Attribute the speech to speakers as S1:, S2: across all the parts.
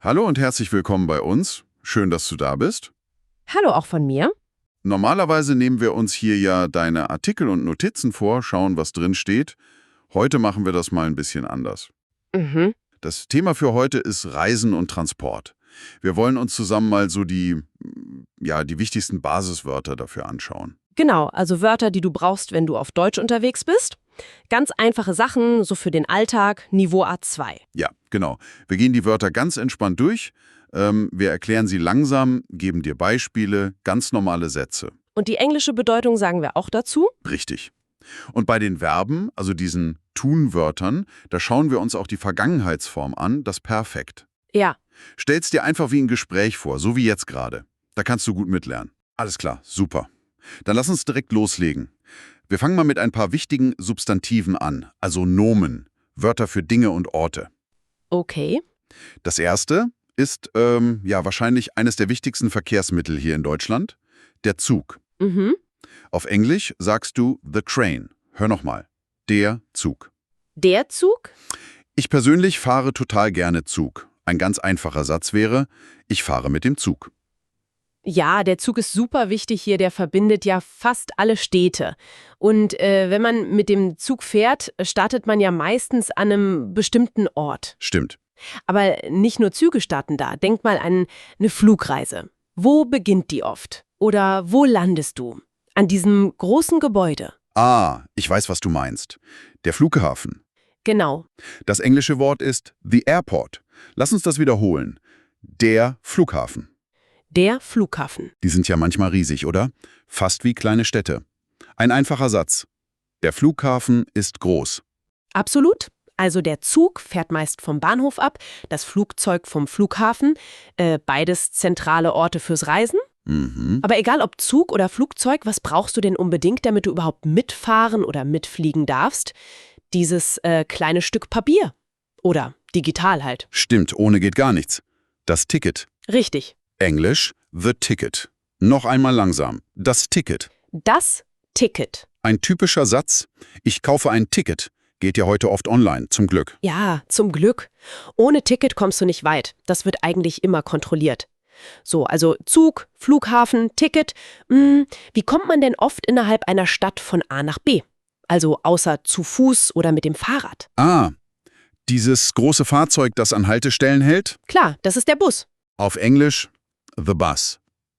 S1: Hallo und herzlich willkommen bei uns. Schön, dass du da bist.
S2: Hallo auch von mir.
S1: Normalerweise nehmen wir uns hier ja deine Artikel und Notizen vor, schauen, was drin steht. Heute machen wir das mal ein bisschen anders.
S2: Mhm.
S1: Das Thema für heute ist Reisen und Transport. Wir wollen uns zusammen mal so die wichtigsten Basiswörter dafür anschauen.
S2: Genau, also Wörter, die du brauchst, wenn du auf Deutsch unterwegs bist. Ganz einfache Sachen, so für den Alltag, Niveau A2.
S1: Ja, genau. Wir gehen die Wörter ganz entspannt durch. Wir erklären sie langsam, geben dir Beispiele, ganz normale Sätze.
S2: Und die englische Bedeutung sagen wir auch dazu?
S1: Richtig. Und bei den Verben, also diesen Tun-Wörtern, da schauen wir uns auch die Vergangenheitsform an, das Perfekt.
S2: Ja.
S1: Stell's dir einfach wie ein Gespräch vor, so wie jetzt gerade. Da kannst du gut mitlernen. Alles klar, super. Dann lass uns direkt loslegen. Wir fangen mal mit ein paar wichtigen Substantiven an, also Nomen, Wörter für Dinge und Orte.
S2: Okay.
S1: Das erste ist wahrscheinlich eines der wichtigsten Verkehrsmittel hier in Deutschland, der Zug.
S2: Mhm.
S1: Auf Englisch sagst du the train. Hör nochmal. Der Zug.
S2: Der Zug?
S1: Ich persönlich fahre total gerne Zug. Ein ganz einfacher Satz wäre, ich fahre mit dem Zug.
S2: Ja, der Zug ist super wichtig hier, der verbindet ja fast alle Städte. Und wenn man mit dem Zug fährt, startet man ja meistens an einem bestimmten Ort.
S1: Stimmt.
S2: Aber nicht nur Züge starten da. Denk mal an eine Flugreise. Wo beginnt die oft? Oder wo landest du? An diesem großen Gebäude.
S1: Ah, ich weiß, was du meinst. Der Flughafen.
S2: Genau.
S1: Das englische Wort ist the airport. Lass uns das wiederholen. Der Flughafen.
S2: Der Flughafen.
S1: Die sind ja manchmal riesig, oder? Fast wie kleine Städte. Ein einfacher Satz. Der Flughafen ist groß.
S2: Absolut. Also der Zug fährt meist vom Bahnhof ab, das Flugzeug vom Flughafen, beides zentrale Orte fürs Reisen.
S1: Mhm.
S2: Aber egal ob Zug oder Flugzeug, was brauchst du denn unbedingt, damit du überhaupt mitfahren oder mitfliegen darfst? Dieses kleine Stück Papier. Oder digital halt.
S1: Stimmt, ohne geht gar nichts. Das Ticket.
S2: Richtig.
S1: Englisch, the ticket. Noch einmal langsam. Das Ticket.
S2: Das Ticket.
S1: Ein typischer Satz. Ich kaufe ein Ticket. Geht ja heute oft online, zum Glück.
S2: Ja, zum Glück. Ohne Ticket kommst du nicht weit. Das wird eigentlich immer kontrolliert. So, also Zug, Flughafen, Ticket. Wie kommt man denn oft innerhalb einer Stadt von A nach B? Also außer zu Fuß oder mit dem Fahrrad.
S1: Ah, dieses große Fahrzeug, das an Haltestellen hält?
S2: Klar, das ist der Bus.
S1: Auf Englisch, the bus.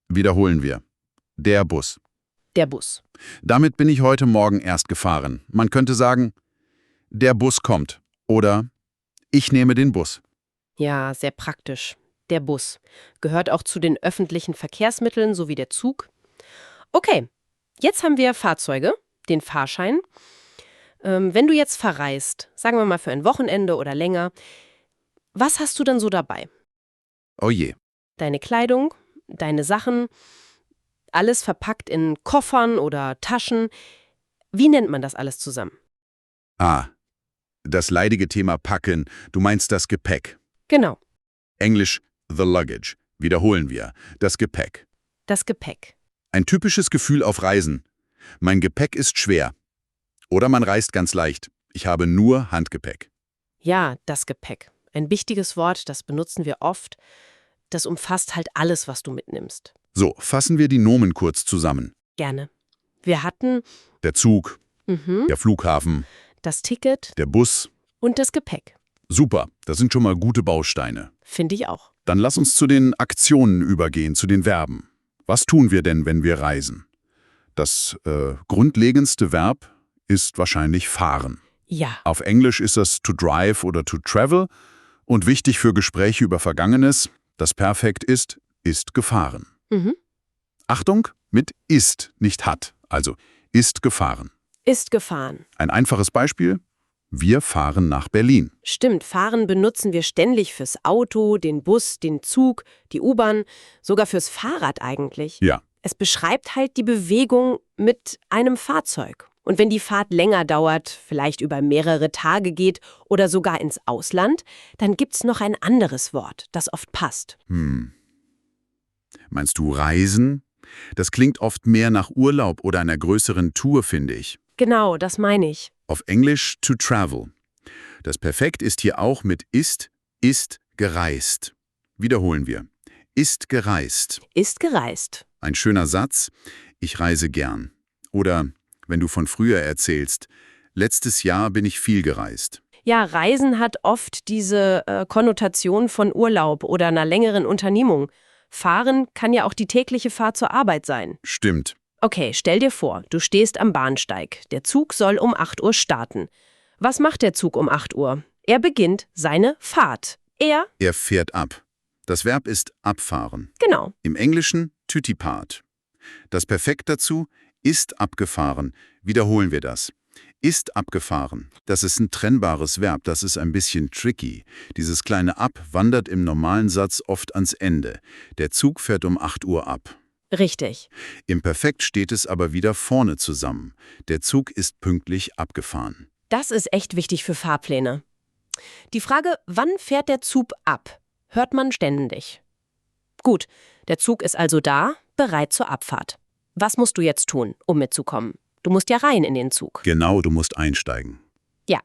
S1: Wiederholen wir. Der Bus.
S2: Der Bus.
S1: Damit bin ich heute Morgen erst gefahren. Man könnte sagen, der Bus kommt. Oder ich nehme den Bus.
S2: Ja, sehr praktisch. Der Bus. Gehört auch zu den öffentlichen Verkehrsmitteln sowie der Zug. Okay, jetzt haben wir Fahrzeuge, den Fahrschein. Wenn du jetzt verreist, sagen wir mal für ein Wochenende oder länger, was hast du dann so dabei?
S1: Oh je.
S2: Deine Kleidung, deine Sachen, alles verpackt in Koffern oder Taschen. Wie nennt man das alles zusammen?
S1: Ah, das leidige Thema Packen. Du meinst das Gepäck.
S2: Genau,
S1: Englisch, the luggage. Wiederholen wir. Das Gepäck.
S2: das Gepäck.
S1: Ein typisches Gefühl auf Reisen. Mein Gepäck ist schwer. Oder man reist ganz leicht. Ich habe nur Handgepäck.
S2: Ja, das Gepäck. Ein wichtiges Wort, das benutzen wir oft. Das umfasst halt alles, was du mitnimmst.
S1: So, fassen wir die Nomen kurz zusammen.
S2: Gerne. Wir hatten
S1: Der Zug,
S2: mhm,
S1: der Flughafen,
S2: das Ticket
S1: der Bus.
S2: und das Gepäck.
S1: Super, das sind schon mal gute Bausteine.
S2: Finde ich auch.
S1: Dann lass uns zu den Aktionen übergehen, zu den Verben. Was tun wir denn, wenn wir reisen? Das grundlegendste Verb ist wahrscheinlich fahren.
S2: Ja,
S1: Auf Englisch ist das to drive oder to travel. Und wichtig für Gespräche über Vergangenes, das Perfekt ist gefahren.
S2: mhm,
S1: Achtung, mit ist, nicht hat. Also ist gefahren.
S2: ist gefahren.
S1: Ein einfaches Beispiel. Wir fahren nach Berlin.
S2: Stimmt, fahren benutzen wir ständig fürs Auto, den Bus, den Zug, die U-Bahn, sogar fürs Fahrrad eigentlich.
S1: Ja,
S2: Es beschreibt halt die Bewegung mit einem Fahrzeug. Und wenn die Fahrt länger dauert, vielleicht über mehrere Tage geht oder sogar ins Ausland, dann gibt's noch ein anderes Wort, das oft passt.
S1: Meinst du Reisen? Das klingt oft mehr nach Urlaub oder einer größeren Tour, finde ich.
S2: Genau, das meine ich.
S1: Auf Englisch to travel. Das Perfekt ist hier auch mit ist gereist. Wiederholen wir. Ist gereist.
S2: Ist gereist.
S1: Ein schöner Satz. Ich reise gern. Oder, wenn du von früher erzählst, letztes Jahr bin ich viel gereist.
S2: Ja, Reisen hat oft diese Konnotation von Urlaub oder einer längeren Unternehmung. Fahren kann ja auch die tägliche Fahrt zur Arbeit sein.
S1: Stimmt.
S2: Okay, stell dir vor, du stehst am Bahnsteig. Der Zug soll um 8 Uhr starten. Was macht der Zug um 8 Uhr? Er beginnt seine Fahrt.
S1: Er fährt ab. Das Verb ist abfahren.
S2: Genau.
S1: Im Englischen to depart. Das Perfekt dazu ist abgefahren. Wiederholen wir das. Ist abgefahren. Das ist ein trennbares Verb, das ist ein bisschen tricky. Dieses kleine ab wandert im normalen Satz oft ans Ende. Der Zug fährt um 8 Uhr ab.
S2: Richtig.
S1: Im Perfekt steht es aber wieder vorne zusammen. Der Zug ist pünktlich abgefahren.
S2: Das ist echt wichtig für Fahrpläne. Die Frage, wann fährt der Zug ab, hört man ständig. Gut, der Zug ist also da, bereit zur Abfahrt. Was musst du jetzt tun, um mitzukommen? Du musst ja rein in den Zug.
S1: Genau, du musst einsteigen.
S2: Ja.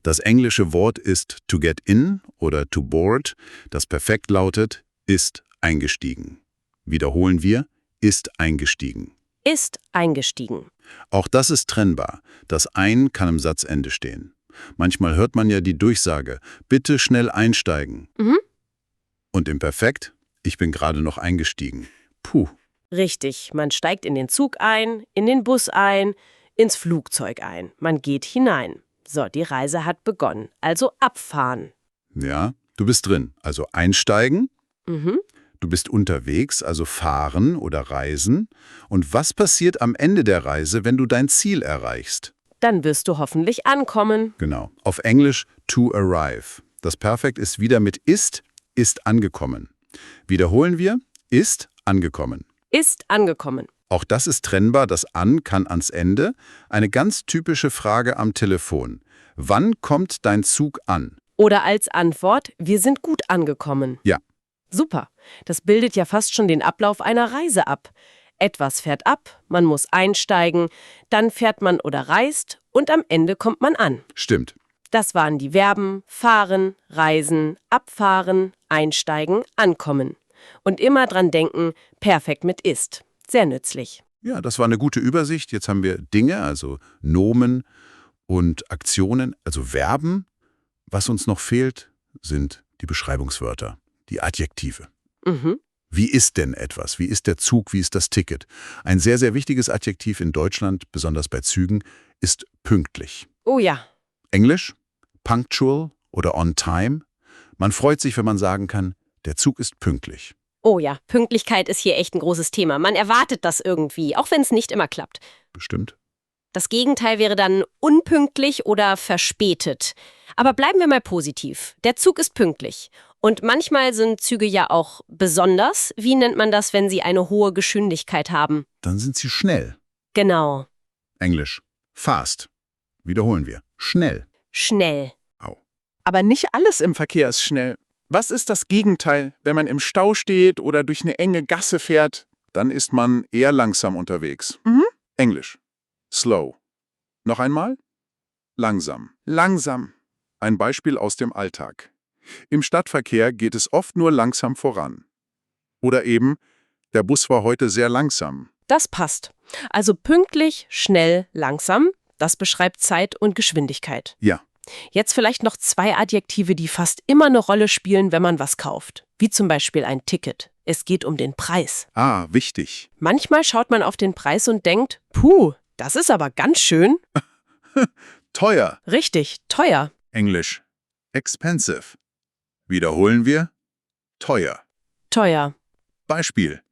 S1: Das englische Wort ist to get in oder to board. Das Perfekt lautet ist eingestiegen. Wiederholen wir, ist eingestiegen.
S2: Ist eingestiegen.
S1: Auch das ist trennbar. Das ein kann im Satzende stehen. Manchmal hört man ja die Durchsage, bitte schnell einsteigen.
S2: Mhm.
S1: Und im Perfekt, ich bin gerade noch eingestiegen. Puh.
S2: Richtig, man steigt in den Zug ein, in den Bus ein, ins Flugzeug ein. Man geht hinein. So, die Reise hat begonnen. Also abfahren.
S1: Ja, du bist drin. Also einsteigen.
S2: Mhm.
S1: Du bist unterwegs, also fahren oder reisen. Und was passiert am Ende der Reise, wenn du dein Ziel erreichst?
S2: Dann wirst du hoffentlich ankommen.
S1: Genau. Auf Englisch to arrive. Das Perfekt ist wieder mit ist angekommen. Wiederholen wir, ist angekommen.
S2: Ist angekommen.
S1: Auch das ist trennbar, das an kann ans Ende. Eine ganz typische Frage am Telefon. Wann kommt dein Zug an?
S2: Oder als Antwort, wir sind gut angekommen.
S1: Ja.
S2: Super. Das bildet ja fast schon den Ablauf einer Reise ab. Etwas fährt ab, man muss einsteigen, dann fährt man oder reist und am Ende kommt man an.
S1: Stimmt.
S2: Das waren die Verben fahren, reisen, abfahren, einsteigen, ankommen. Und immer dran denken, perfekt mit ist. Sehr nützlich.
S1: Ja, das war eine gute Übersicht. Jetzt haben wir Dinge, also Nomen und Aktionen, also Verben. Was uns noch fehlt, sind die Beschreibungswörter, die Adjektive.
S2: Mhm.
S1: Wie ist denn etwas? Wie ist der Zug? Wie ist das Ticket? Ein sehr, sehr wichtiges Adjektiv in Deutschland, besonders bei Zügen, ist pünktlich.
S2: Oh ja.
S1: Englisch, punctual oder on time. Man freut sich, wenn man sagen kann, der Zug ist pünktlich.
S2: Oh ja, Pünktlichkeit ist hier echt ein großes Thema. Man erwartet das irgendwie, auch wenn es nicht immer klappt.
S1: Bestimmt.
S2: Das Gegenteil wäre dann unpünktlich oder verspätet. Aber bleiben wir mal positiv. Der Zug ist pünktlich. Und manchmal sind Züge ja auch besonders. Wie nennt man das, wenn sie eine hohe Geschwindigkeit haben?
S1: Dann sind sie schnell.
S2: Genau.
S1: Englisch, fast. Wiederholen wir. Schnell.
S2: Schnell.
S1: Au.
S3: Aber nicht alles im Verkehr ist schnell. Was ist das Gegenteil, wenn man im Stau steht oder durch eine enge Gasse fährt?
S1: Dann ist man eher langsam unterwegs.
S3: Mhm.
S1: Englisch, slow. Noch einmal? Langsam.
S3: Langsam.
S1: Ein Beispiel aus dem Alltag. Im Stadtverkehr geht es oft nur langsam voran. Oder eben, der Bus war heute sehr langsam.
S2: Das passt. Also pünktlich, schnell, langsam. Das beschreibt Zeit und Geschwindigkeit.
S1: Ja.
S2: Jetzt vielleicht noch 2 Adjektive, die fast immer eine Rolle spielen, wenn man was kauft. Wie zum Beispiel ein Ticket. Es geht um den Preis.
S1: Ah, wichtig.
S2: Manchmal schaut man auf den Preis und denkt, puh, das ist aber ganz schön.
S1: Teuer.
S2: Richtig, teuer.
S1: Englisch, expensive. Wiederholen wir, teuer.
S2: Teuer.
S1: Beispiel.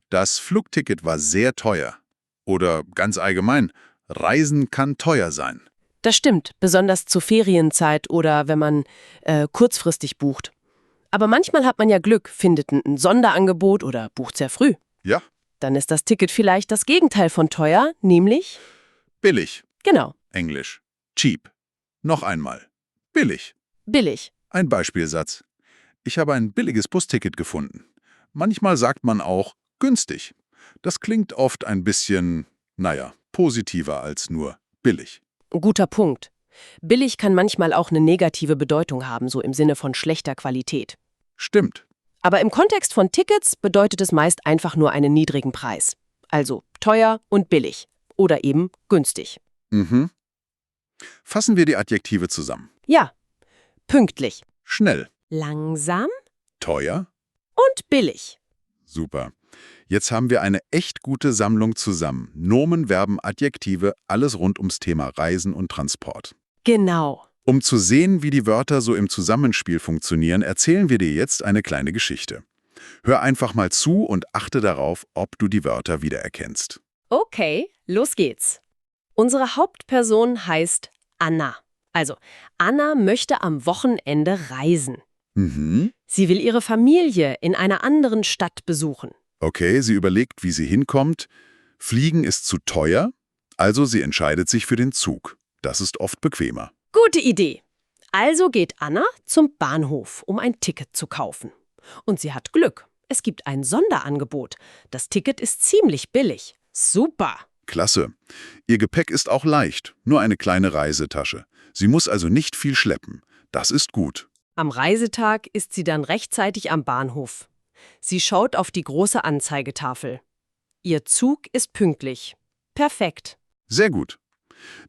S1: Das Flugticket war sehr teuer. Oder ganz allgemein, Reisen kann teuer sein.
S2: Das stimmt, besonders zur Ferienzeit oder wenn man kurzfristig bucht. Aber manchmal hat man ja Glück, findet ein Sonderangebot oder bucht sehr früh.
S1: Ja,
S2: Dann ist das Ticket vielleicht das Gegenteil von teuer, nämlich,
S1: billig.
S2: genau,
S1: Englisch, cheap. Noch einmal, billig.
S2: billig.
S1: Ein Beispielsatz. Ich habe ein billiges Busticket gefunden. Manchmal sagt man auch günstig. Das klingt oft ein bisschen, positiver als nur billig.
S2: Guter Punkt. Billig kann manchmal auch eine negative Bedeutung haben, so im Sinne von schlechter Qualität.
S1: Stimmt.
S2: Aber im Kontext von Tickets bedeutet es meist einfach nur einen niedrigen Preis. Also teuer und billig. Oder eben günstig.
S1: Mhm. Fassen wir die Adjektive zusammen.
S2: Ja, pünktlich,
S1: Schnell,
S2: langsam
S1: teuer,
S2: und billig.
S1: super. Jetzt haben wir eine echt gute Sammlung zusammen. Nomen, Verben, Adjektive, alles rund ums Thema Reisen und Transport.
S2: Genau.
S1: Um zu sehen, wie die Wörter so im Zusammenspiel funktionieren, erzählen wir dir jetzt eine kleine Geschichte. Hör einfach mal zu und achte darauf, ob du die Wörter wiedererkennst.
S2: Okay, los geht's. Unsere Hauptperson heißt Anna. Also, Anna möchte am Wochenende reisen.
S1: Mhm.
S2: Sie will ihre Familie in einer anderen Stadt besuchen.
S1: Okay, sie überlegt, wie sie hinkommt. Fliegen ist zu teuer, also sie entscheidet sich für den Zug. Das ist oft bequemer.
S2: Gute Idee. Also geht Anna zum Bahnhof, um ein Ticket zu kaufen. Und sie hat Glück. Es gibt ein Sonderangebot. Das Ticket ist ziemlich billig. Super.
S1: Klasse. Ihr Gepäck ist auch leicht, nur eine kleine Reisetasche. Sie muss also nicht viel schleppen. Das ist gut.
S2: Am Reisetag ist sie dann rechtzeitig am Bahnhof. Sie schaut auf die große Anzeigetafel. Ihr Zug ist pünktlich. Perfekt.
S1: Sehr gut.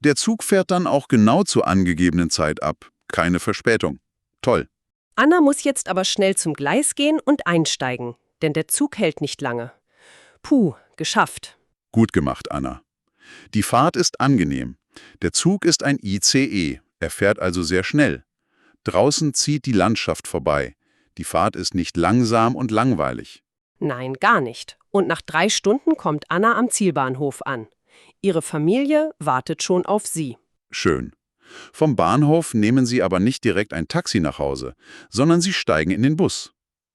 S1: Der Zug fährt dann auch genau zur angegebenen Zeit ab. Keine Verspätung. Toll.
S2: Anna muss jetzt aber schnell zum Gleis gehen und einsteigen, denn der Zug hält nicht lange. Puh, geschafft.
S1: Gut gemacht, Anna. Die Fahrt ist angenehm. Der Zug ist ein ICE. Er fährt also sehr schnell. Draußen zieht die Landschaft vorbei. Die Fahrt ist nicht langsam und langweilig.
S2: Nein, gar nicht. Und nach 3 Stunden kommt Anna am Zielbahnhof an. Ihre Familie wartet schon auf sie.
S1: Schön. Vom Bahnhof nehmen Sie aber nicht direkt ein Taxi nach Hause, sondern Sie steigen in den Bus.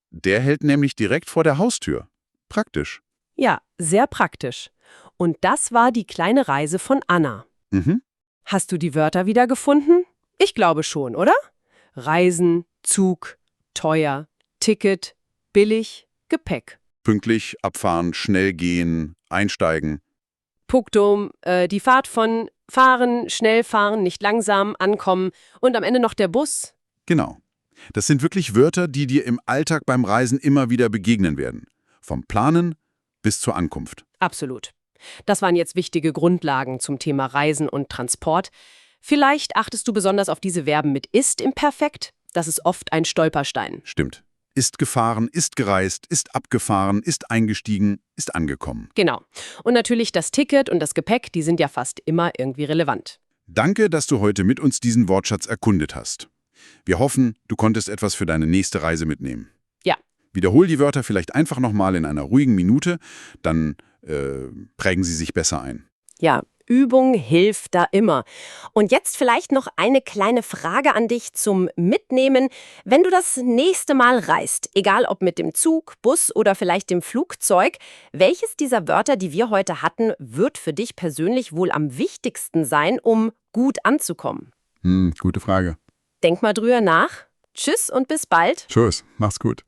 S1: Der hält nämlich direkt vor der Haustür. Praktisch.
S2: Ja, sehr praktisch. Und das war die kleine Reise von Anna.
S1: Mhm.
S2: Hast du die Wörter wiedergefunden? Ich glaube schon, oder? Reisen, Zug, teuer, Ticket, billig, Gepäck.
S1: Pünktlich, abfahren, schnell gehen, einsteigen.
S2: Punktum, die Fahrt von fahren, schnell fahren, nicht langsam, ankommen und am Ende noch der Bus.
S1: Genau. Das sind wirklich Wörter, die dir im Alltag beim Reisen immer wieder begegnen werden. Vom Planen bis zur Ankunft.
S2: Absolut. Das waren jetzt wichtige Grundlagen zum Thema Reisen und Transport. Vielleicht achtest du besonders auf diese Verben mit ist im Perfekt. Das ist oft ein Stolperstein.
S1: Stimmt. Ist gefahren, ist gereist, ist abgefahren, ist eingestiegen, ist angekommen.
S2: Genau. Und natürlich das Ticket und das Gepäck, die sind ja fast immer irgendwie relevant.
S1: Danke, dass du heute mit uns diesen Wortschatz erkundet hast. Wir hoffen, du konntest etwas für deine nächste Reise mitnehmen.
S2: Ja.
S1: Wiederhol die Wörter vielleicht einfach nochmal in einer ruhigen Minute, dann prägen sie sich besser ein.
S2: Ja, Übung hilft da immer. Und jetzt vielleicht noch eine kleine Frage an dich zum Mitnehmen. Wenn du das nächste Mal reist, egal ob mit dem Zug, Bus oder vielleicht dem Flugzeug, welches dieser Wörter, die wir heute hatten, wird für dich persönlich wohl am wichtigsten sein, um gut anzukommen?
S1: Gute Frage.
S2: Denk mal drüber nach. Tschüss und bis bald.
S1: Tschüss, mach's gut.